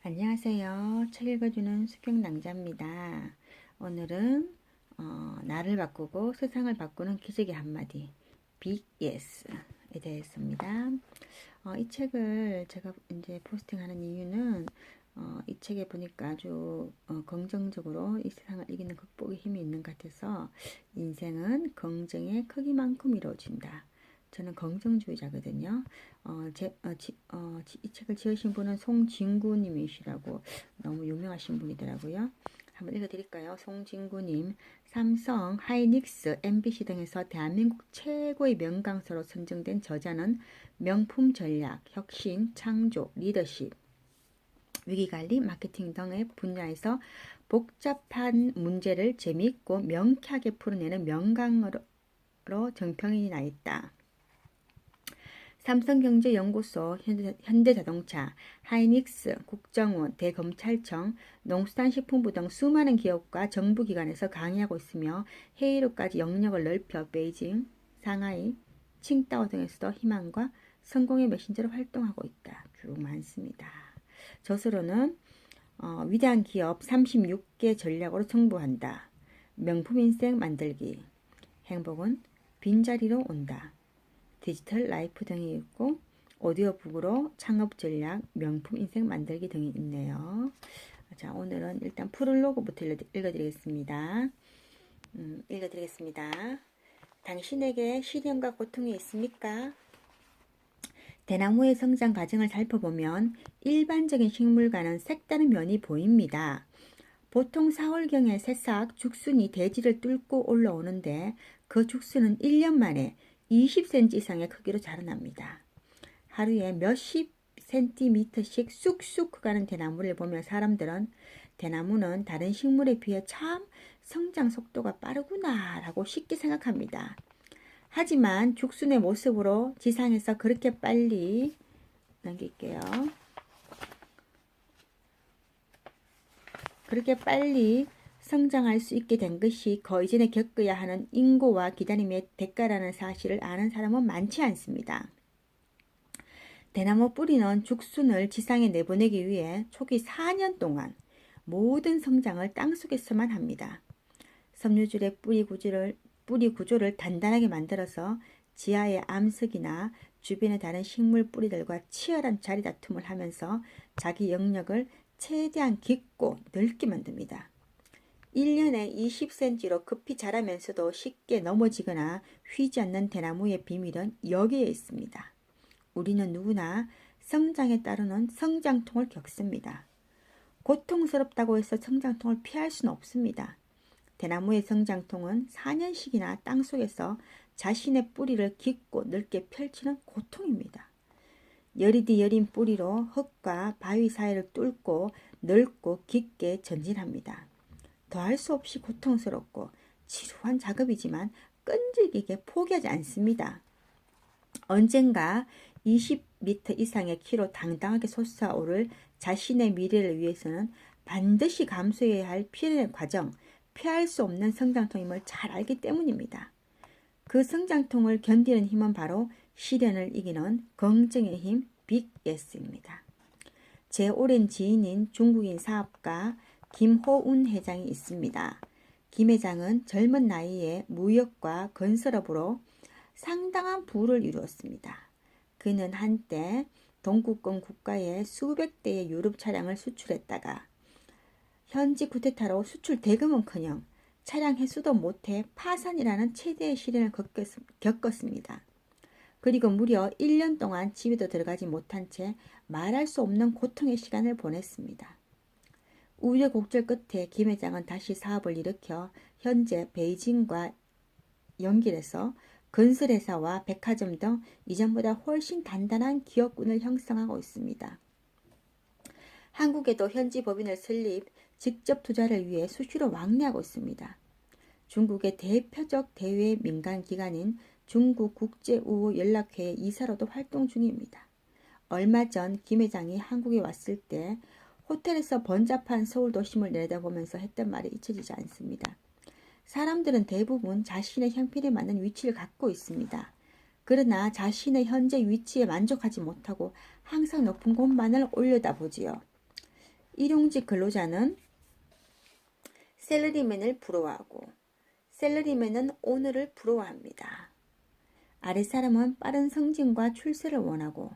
안녕하세요. 책 읽어주는 수경낭자입니다. 오늘은 나를 바꾸고 세상을 바꾸는 기적의 한마디 Big Yes에 대해서입니다. 이 책을 제가 이제 포스팅하는 이유는 이 책에 보니까 아주 긍정적으로 이 세상을 이기는 극복의 힘이 있는 것 같아서 인생은 긍정의 크기만큼 이루어진다. 저는 긍정주의자거든요. 이 책을 지으신 분은 송진구님이시라고 너무 유명하신 분이더라고요. 한번 읽어드릴까요? 송진구님, 삼성, 하이닉스, MBC 등에서 대한민국 최고의 명강사로 선정된 저자는 명품 전략, 혁신, 창조, 리더십, 위기관리, 마케팅 등의 분야에서 복잡한 문제를 재미있고 명쾌하게 풀어내는 명강으로 정평이 나 있다. 삼성경제연구소, 현대자동차, 하이닉스, 국정원, 대검찰청, 농수산식품부 등 수많은 기업과 정부기관에서 강의하고 있으며 해외로까지 영역을 넓혀 베이징, 상하이, 칭다오 등에서도 희망과 성공의 메신저로 활동하고 있다. 쭉 많습니다. 저서로는 위대한 기업 36개 전략으로 승부한다. 명품 인생 만들기. 행복은 빈자리로 온다. 디지털 라이프 등이 있고 오디오북으로 창업 전략, 명품 인생 만들기 등이 있네요. 자, 오늘은 일단 프롤로그부터 읽어드리겠습니다. 당신에게 시련과 고통이 있습니까? 대나무의 성장 과정을 살펴보면 일반적인 식물과는 색다른 면이 보입니다. 보통 4월경에 새싹 죽순이 대지를 뚫고 올라오는데 그 죽순은 1년 만에 20cm 이상의 크기로 자라납니다. 하루에 몇십 센티미터씩 쑥쑥 커가는 대나무를 보며 사람들은 대나무는 다른 식물에 비해 참 성장 속도가 빠르구나 라고 쉽게 생각합니다. 하지만 죽순의 모습으로 지상에서 그렇게 빨리 넘길게요. 그렇게 빨리 성장할 수 있게 된 것이 그 이전에 겪어야 하는 인고와 기다림의 대가라는 사실을 아는 사람은 많지 않습니다. 대나무 뿌리는 죽순을 지상에 내보내기 위해 초기 4년 동안 모든 성장을 땅속에서만 합니다. 섬유줄의 뿌리 구조를 단단하게 만들어서 지하의 암석이나 주변의 다른 식물 뿌리들과 치열한 자리다툼을 하면서 자기 영역을 최대한 깊고 넓게 만듭니다. 1년에 20cm로 급히 자라면서도 쉽게 넘어지거나 휘지 않는 대나무의 비밀은 여기에 있습니다. 우리는 누구나 성장에 따르는 성장통을 겪습니다. 고통스럽다고 해서 성장통을 피할 수는 없습니다. 대나무의 성장통은 4년씩이나 땅속에서 자신의 뿌리를 깊고 넓게 펼치는 고통입니다. 여리디 여린 뿌리로 흙과 바위 사이를 뚫고 넓고 깊게 전진합니다. 더할 수 없이 고통스럽고 지루한 작업이지만 끈질기게 포기하지 않습니다. 언젠가 20m 이상의 키로 당당하게 솟아오를 자신의 미래를 위해서는 반드시 감수해야 할 피해의 과정, 피할 수 없는 성장통임을 잘 알기 때문입니다. 그 성장통을 견디는 힘은 바로 시련을 이기는 긍정의 힘, 빅 예스입니다. 제 오랜 지인인 중국인 사업가 김호운 회장이 있습니다. 김 회장은 젊은 나이에 무역과 건설업으로 상당한 부를 이루었습니다. 그는 한때 동구권 국가에 수백 대의 유럽 차량을 수출했다가 현지 쿠데타로 수출 대금은커녕 차량 회수도 못해 파산이라는 최대의 시련을 겪었습니다. 그리고 무려 1년 동안 집에도 들어가지 못한 채 말할 수 없는 고통의 시간을 보냈습니다. 우여곡절 끝에 김 회장은 다시 사업을 일으켜 현재 베이징과 연결해서 건설회사와 백화점 등 이전보다 훨씬 단단한 기업군을 형성하고 있습니다. 한국에도 현지 법인을 설립, 직접 투자를 위해 수시로 왕래하고 있습니다. 중국의 대표적 대외 민간기관인 중국국제우호연락회의 이사로도 활동 중입니다. 얼마 전 김 회장이 한국에 왔을 때 호텔에서 번잡한 서울 도심을 내다보면서 했던 말이 잊혀지지 않습니다. 사람들은 대부분 자신의 형편에 맞는 위치를 갖고 있습니다. 그러나 자신의 현재 위치에 만족하지 못하고 항상 높은 곳만을 올려다보지요. 일용직 근로자는 샐러리맨을 부러워하고 샐러리맨은 오너를 부러워합니다. 아랫사람은 빠른 승진과 출세를 원하고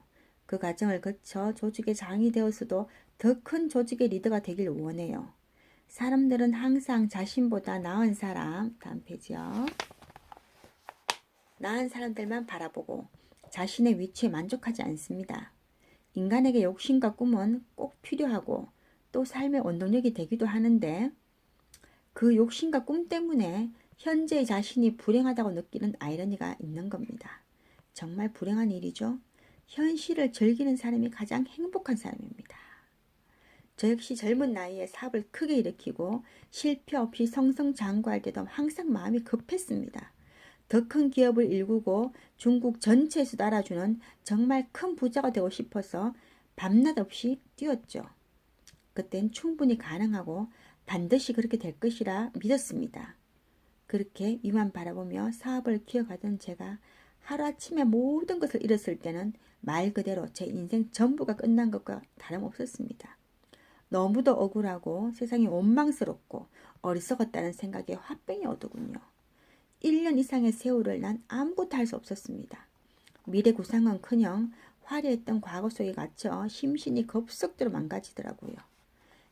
그 과정을 거쳐 조직의 장이 되어서도 더 큰 조직의 리더가 되길 원해요. 사람들은 항상 자신보다 나은 사람, 다음 페이지요. 나은 사람들만 바라보고 자신의 위치에 만족하지 않습니다. 인간에게 욕심과 꿈은 꼭 필요하고 또 삶의 원동력이 되기도 하는데 그 욕심과 꿈 때문에 현재의 자신이 불행하다고 느끼는 아이러니가 있는 겁니다. 정말 불행한 일이죠. 현실을 즐기는 사람이 가장 행복한 사람입니다. 저 역시 젊은 나이에 사업을 크게 일으키고 실패 없이 성성장구할 때도 항상 마음이 급했습니다. 더 큰 기업을 일구고 중국 전체에서도 알아주는 정말 큰 부자가 되고 싶어서 밤낮 없이 뛰었죠. 그땐 충분히 가능하고 반드시 그렇게 될 것이라 믿었습니다. 그렇게 위만 바라보며 사업을 키워가던 제가 하루아침에 모든 것을 잃었을 때는 말 그대로 제 인생 전부가 끝난 것과 다름없었습니다. 너무도 억울하고 세상이 원망스럽고 어리석었다는 생각에 화병이 오더군요. 1년 이상의 세월을 난 아무것도 할 수 없었습니다. 미래 구상은커녕 화려했던 과거 속에 갇혀 심신이 급속도로 망가지더라고요.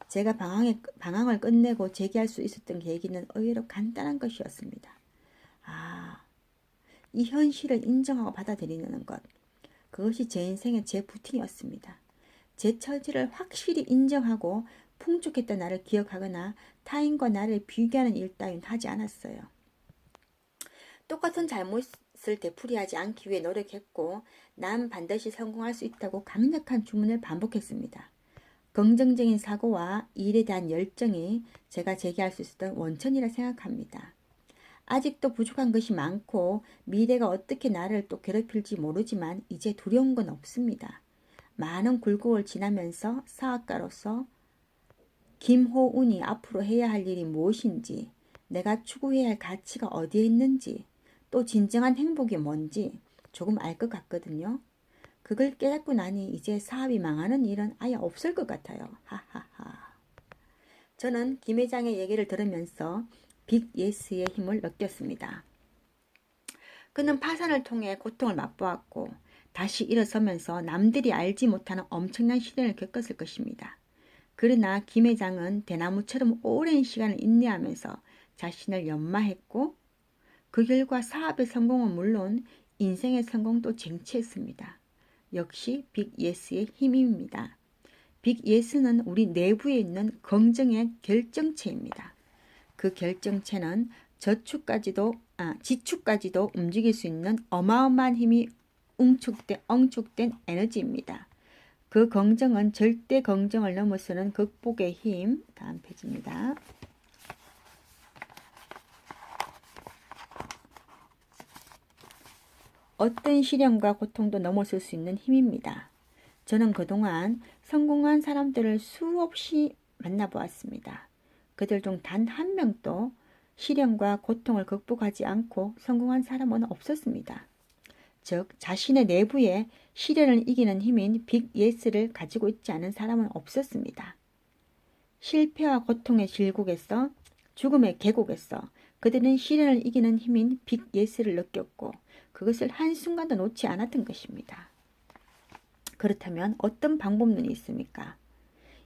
제가 방황을 끝내고 재기할 수 있었던 계기는 의외로 간단한 것이었습니다. 이 현실을 인정하고 받아들이는 것. 그것이 제 인생의 제 부팅이었습니다. 제 처지를 확실히 인정하고 풍족했던 나를 기억하거나 타인과 나를 비교하는 일 따윈 하지 않았어요. 똑같은 잘못을 되풀이하지 않기 위해 노력했고 난 반드시 성공할 수 있다고 강력한 주문을 반복했습니다. 긍정적인 사고와 일에 대한 열정이 제가 제기할 수 있었던 원천이라 생각합니다. 아직도 부족한 것이 많고 미래가 어떻게 나를 또 괴롭힐지 모르지만 이제 두려운 건 없습니다. 많은 굴곡을 지나면서 사업가로서 김호운이 앞으로 해야 할 일이 무엇인지, 내가 추구해야 할 가치가 어디에 있는지, 또 진정한 행복이 뭔지 조금 알 것 같거든요. 그걸 깨닫고 나니 이제 사업이 망하는 일은 아예 없을 것 같아요. 하하하. 저는 김 회장의 얘기를 들으면서 빅 예스의 힘을 느꼈습니다. 그는 파산을 통해 고통을 맛보았고 다시 일어서면서 남들이 알지 못하는 엄청난 시련을 겪었을 것입니다. 그러나 김 회장은 대나무처럼 오랜 시간을 인내하면서 자신을 연마했고 그 결과 사업의 성공은 물론 인생의 성공도 쟁취했습니다. 역시 빅 예스의 힘입니다. 빅 예스는 우리 내부에 있는 긍정의 결정체입니다. 그 결정체는 지축까지도 움직일 수 있는 어마어마한 힘이 엉축된 에너지입니다. 그 긍정은 절대 긍정을 넘어서는 극복의 힘. 다음 페이지입니다. 어떤 시련과 고통도 넘어설 수 있는 힘입니다. 저는 그동안 성공한 사람들을 수없이 만나보았습니다. 그들 중 단 한 명도 시련과 고통을 극복하지 않고 성공한 사람은 없었습니다. 즉 자신의 내부에 시련을 이기는 힘인 빅 예스를 가지고 있지 않은 사람은 없었습니다. 실패와 고통의 질곡에서 죽음의 계곡에서 그들은 시련을 이기는 힘인 빅 예스를 느꼈고 그것을 한순간도 놓지 않았던 것입니다. 그렇다면 어떤 방법론이 있습니까?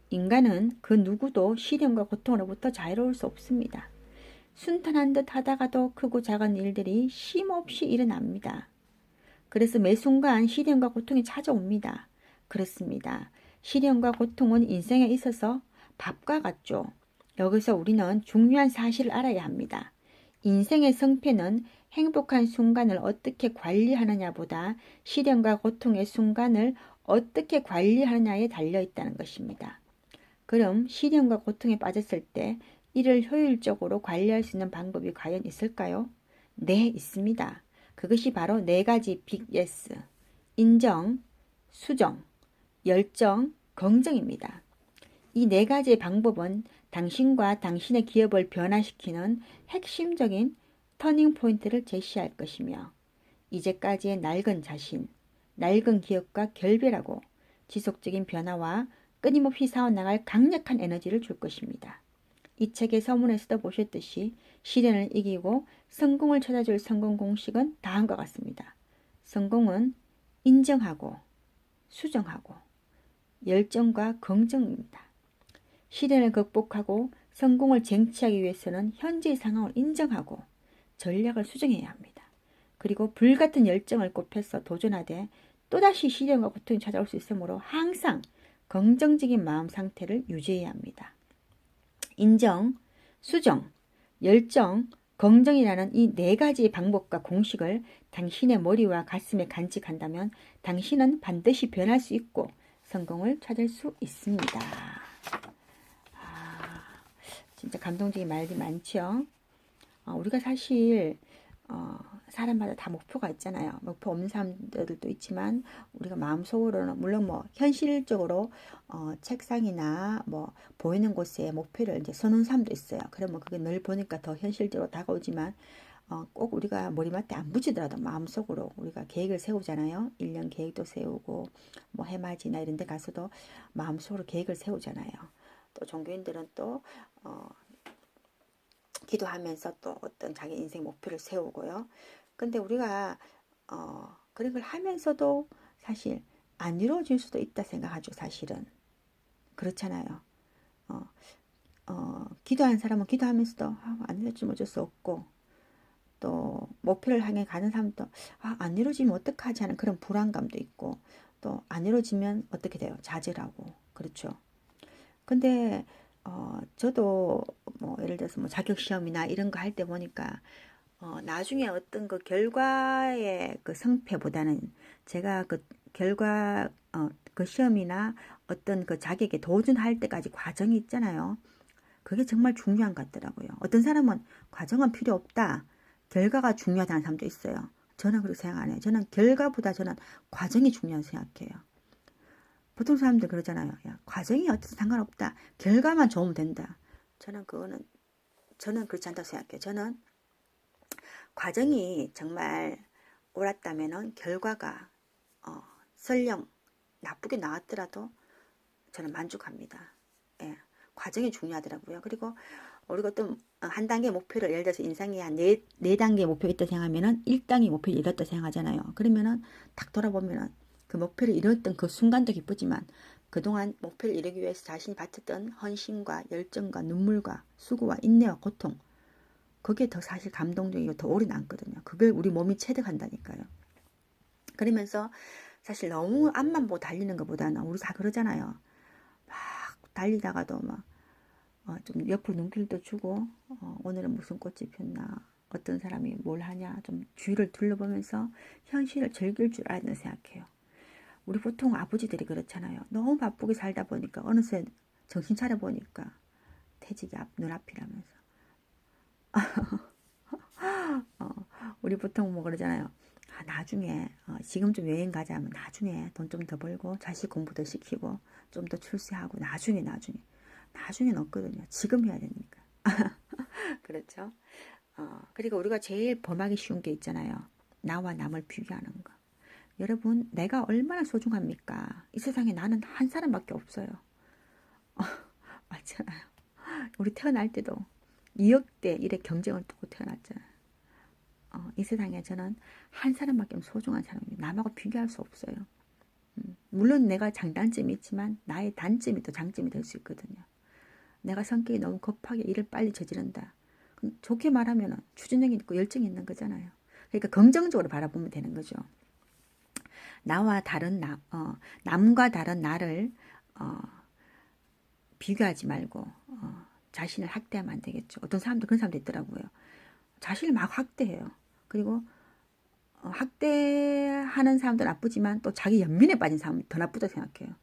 인간은 그 누구도 시련과 고통으로부터 자유로울 수 없습니다. 순탄한 듯 하다가도 크고 작은 일들이 쉼없이 일어납니다. 그래서 매 순간 시련과 고통이 찾아옵니다. 그렇습니다. 시련과 고통은 인생에 있어서 밥과 같죠. 여기서 우리는 중요한 사실을 알아야 합니다. 인생의 성패는 행복한 순간을 어떻게 관리하느냐보다 시련과 고통의 순간을 어떻게 관리하느냐에 달려있다는 것입니다. 그럼 시련과 고통에 빠졌을 때 이를 효율적으로 관리할 수 있는 방법이 과연 있을까요? 네, 있습니다. 그것이 바로 4가지 빅 예스, 인정, 수정, 열정, 긍정입니다. 이 4가지의 방법은 당신과 당신의 기업을 변화시키는 핵심적인 터닝 포인트를 제시할 것이며 이제까지의 낡은 자신, 낡은 기업과 결별하고 지속적인 변화와 끊임없이 쌓아나갈 강력한 에너지를 줄 것입니다. 이 책의 서문에서도 보셨듯이 시련을 이기고 성공을 찾아줄 성공 공식은 다음과 같습니다. 성공은 인정하고 수정하고 열정과 긍정입니다. 시련을 극복하고 성공을 쟁취하기 위해서는 현재의 상황을 인정하고 전략을 수정해야 합니다. 그리고 불같은 열정을 곱해서 도전하되 또다시 시련과 고통이 찾아올 수 있으므로 항상 긍정적인 마음 상태를 유지해야 합니다. 인정, 수정, 열정, 긍정이라는 이 네 가지의 방법과 공식을 당신의 머리와 가슴에 간직한다면 당신은 반드시 변할 수 있고 성공을 찾을 수 있습니다. 진짜 감동적인 말들이 많죠. 우리가 사실 사람마다 다 목표가 있잖아요. 목표 없는 사람들도 있지만 우리가 마음속으로는 물론 뭐 현실적으로 책상이나 뭐 보이는 곳에 목표를 이제 써놓은 사람도 있어요. 그러면 그게 늘 보니까 더 현실적으로 다가오지만 꼭 우리가 머리맡에 안 붙이더라도 마음속으로 우리가 계획을 세우잖아요. 1년 계획도 세우고 뭐 해맞이나 이런 데 가서도 마음속으로 계획을 세우잖아요. 또 종교인들은 또 기도하면서 또 어떤 자기 인생 목표를 세우고요. 근데 우리가 그런 걸 하면서도 사실 안 이루어질 수도 있다 생각하죠. 사실은 그렇잖아요. 기도하는 사람은 기도하면서도 안 이루어지면 어쩔 수 없고 또 목표를 향해 가는 사람도 안 이루어지면 어떡하지 하는 그런 불안감도 있고 또 안 이루어지면 어떻게 돼요? 좌절하고 그렇죠. 근데 저도 뭐 예를 들어서 뭐 자격 시험이나 이런 거 할 때 보니까 나중에 어떤 그 결과의 그 성패보다는 제가 그 결과 그 시험이나 어떤 그 자격에 도전할 때까지 과정이 있잖아요. 그게 정말 중요한 것 같더라고요. 어떤 사람은 과정은 필요 없다. 결과가 중요하다는 사람도 있어요. 저는 그렇게 생각 안 해요. 저는 결과보다 저는 과정이 중요하다고 생각해요. 보통 사람들 그러잖아요. 야, 과정이 어떻든 상관없다. 결과만 좋으면 된다. 저는 그렇지 않다고 생각해요. 저는 과정이 정말 옳았다면은 결과가 설령 나쁘게 나왔더라도 저는 만족합니다. 예, 과정이 중요하더라고요. 그리고 우리가 또 한 단계 목표를 예를 들어서 인생에 한 네 단계 목표가 있다 생각하면은 1단계 목표를 이뤘다 생각하잖아요. 그러면은 딱 돌아보면은 그 목표를 이뤘던 그 순간도 기쁘지만 그동안 목표를 이루기 위해서 자신이 바쳤던 헌신과 열정과 눈물과 수고와 인내와 고통 그게 더 사실 감동적이고 더 오래 남거든요. 그걸 우리 몸이 체득한다니까요. 그러면서 사실 너무 앞만 보고 달리는 것보다는 우리 다 그러잖아요. 막 달리다가도 막 좀 옆으로 눈길도 주고 오늘은 무슨 꽃이 폈나 어떤 사람이 뭘 하냐 좀 주위를 둘러보면서 현실을 즐길 줄 알아야 된다고 생각해요. 우리 보통 아버지들이 그렇잖아요. 너무 바쁘게 살다 보니까 어느새 정신 차려 보니까 퇴직이 눈앞이라면서 우리 보통 뭐 그러잖아요. 나중에 지금 좀 여행 가자면 나중에 돈 좀 더 벌고 자식 공부 더 시키고 좀 더 출세하고 나중에는 없거든요. 지금 해야 되니까. 그렇죠. 그리고 우리가 제일 범하기 쉬운 게 있잖아요. 나와 남을 비교하는 거. 여러분, 내가 얼마나 소중합니까? 이 세상에 나는 한 사람밖에 없어요. 맞잖아요. 우리 태어날 때도 2억대 일의 경쟁을 두고 태어났잖아요. 이 세상에 저는 한 사람밖에 소중한 사람입니다. 남하고 비교할 수 없어요. 물론 내가 장단점이 있지만 나의 단점이 또 장점이 될 수 있거든요. 내가 성격이 너무 급하게 일을 빨리 저지른다. 좋게 말하면 추진력이 있고 열정이 있는 거잖아요. 그러니까 긍정적으로 바라보면 되는 거죠. 나와 다른 남과 다른 나를 비교하지 말고 자신을 학대하면 안 되겠죠. 어떤 사람들 그런 사람도 있더라고요. 자신을 막 학대해요. 그리고 학대하는 사람도 나쁘지만 또 자기 연민에 빠진 사람은 더 나쁘다고 생각해요.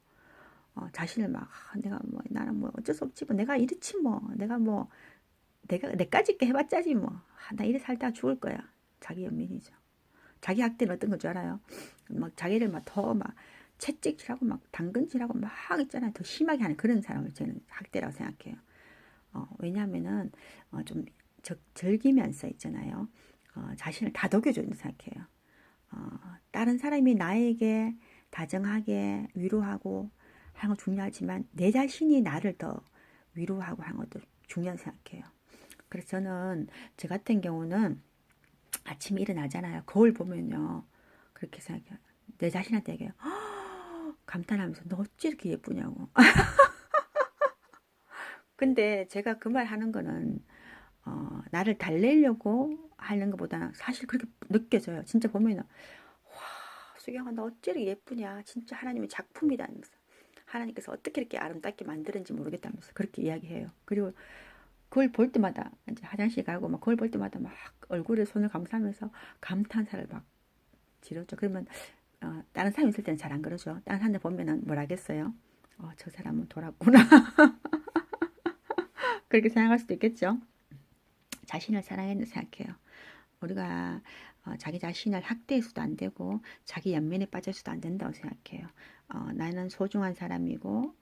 자신을 막 내가 뭐 나는 뭐 어쩔 수 없지 뭐 내가 이렇지 뭐 내가 내까지 있게 해봤자지 뭐 나 이래 살다 죽을 거야. 자기 연민이죠. 자기 학대는 어떤 건 줄 알아요? 막 자기를 막 더 막 채찍질하고 막 당근질하고 막 있잖아요. 더 심하게 하는 그런 사람을 저는 학대라고 생각해요. 왜냐하면은 좀 즐기면서 있잖아요. 자신을 다독여주는 생각해요. 다른 사람이 나에게 다정하게 위로하고 하는 거 중요하지만 내 자신이 나를 더 위로하고 하는 것도 중요하다고 생각해요. 그래서 저는 저 같은 경우는 아침에 일어나잖아요. 거울 보면요. 그렇게 생각해요. 내 자신한테 얘기해요. 감탄하면서 너 어찌 이렇게 예쁘냐고. 근데 제가 그 말 하는 거는 나를 달래려고 하는 것보다는 사실 그렇게 느껴져요. 진짜 보면은 와, 수경아 너 어찌 이렇게 예쁘냐. 진짜 하나님의 작품이다 하면서 하나님께서 어떻게 이렇게 아름답게 만드는지 모르겠다면서 그렇게 이야기해요. 그리고 그걸 볼 때마다 이제 화장실 가고 막 그걸 볼 때마다 막 얼굴에 손을 감싸면서 감탄사를 막 지르죠. 그러면 다른 사람 있을 때는 잘 안 그러죠. 다른 사람들 보면은 뭘 하겠어요. 저 사람은 돌았구나. 그렇게 생각할 수도 있겠죠. 자신을 사랑했는 생각해요. 우리가 자기 자신을 학대해서도 안 되고 자기 연민에 빠져서도 안 된다고 생각해요. 나는 소중한 사람이고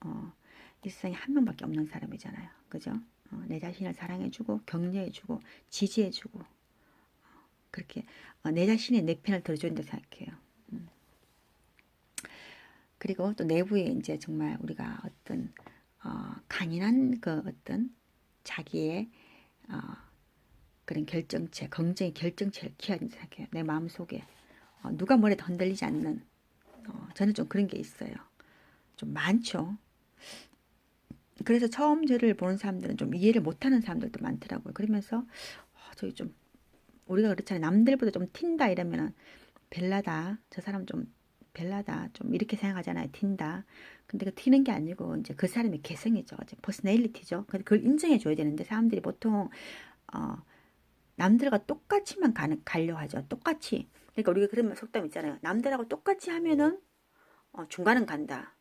이 세상에 한 명밖에 없는 사람이잖아요. 그죠? 내 자신을 사랑해주고 격려해주고 지지해주고 그렇게 내 자신이 내 편을 들어준다 생각해요. 그리고 또 내부에 이제 정말 우리가 어떤 강인한 그 어떤 자기의 어, 그런 결정체, 긍정의 결정체를 키워야 된다 생각해요. 내 마음속에 누가 뭐래도 흔들리지 않는 저는 좀 그런 게 있어요. 좀 많죠. 그래서 처음 저를 보는 사람들은 좀 이해를 못하는 사람들도 많더라고요. 그러면서 저기 좀 우리가 그렇잖아요. 남들보다 좀 튄다 이러면은 벨라다. 저 사람 좀 벨라다. 좀 이렇게 생각하잖아요. 튄다. 근데 그 튀는 게 아니고 이제 그 사람의 개성이죠. 이제 퍼스널리티죠. 근데 그걸 인정해 줘야 되는데 사람들이 보통 어, 남들과 똑같이만 가려 하죠. 똑같이. 그러니까 우리가 그런 속담 있잖아요. 남들하고 똑같이 하면은 중간은 간다.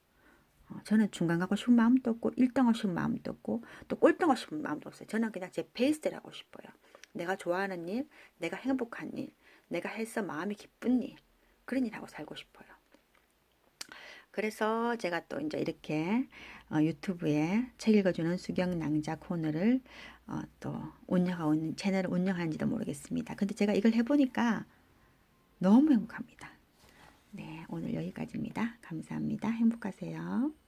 저는 중간 가고 싶은 마음도 없고 1등 하고 싶은 마음도 없고 또 꼴등 하고 싶은 마음도 없어요. 저는 그냥 제 페이스대로 하고 싶어요. 내가 좋아하는 일, 내가 행복한 일, 내가 해서 마음이 기쁜 일, 그런 일 하고 살고 싶어요. 그래서 제가 또 이제 이렇게 유튜브에 책 읽어주는 수경 낭자 코너를 또 운영하고 있는 채널을 운영하는지도 모르겠습니다. 근데 제가 이걸 해보니까 너무 행복합니다. 네, 오늘 여기까지입니다. 감사합니다. 행복하세요.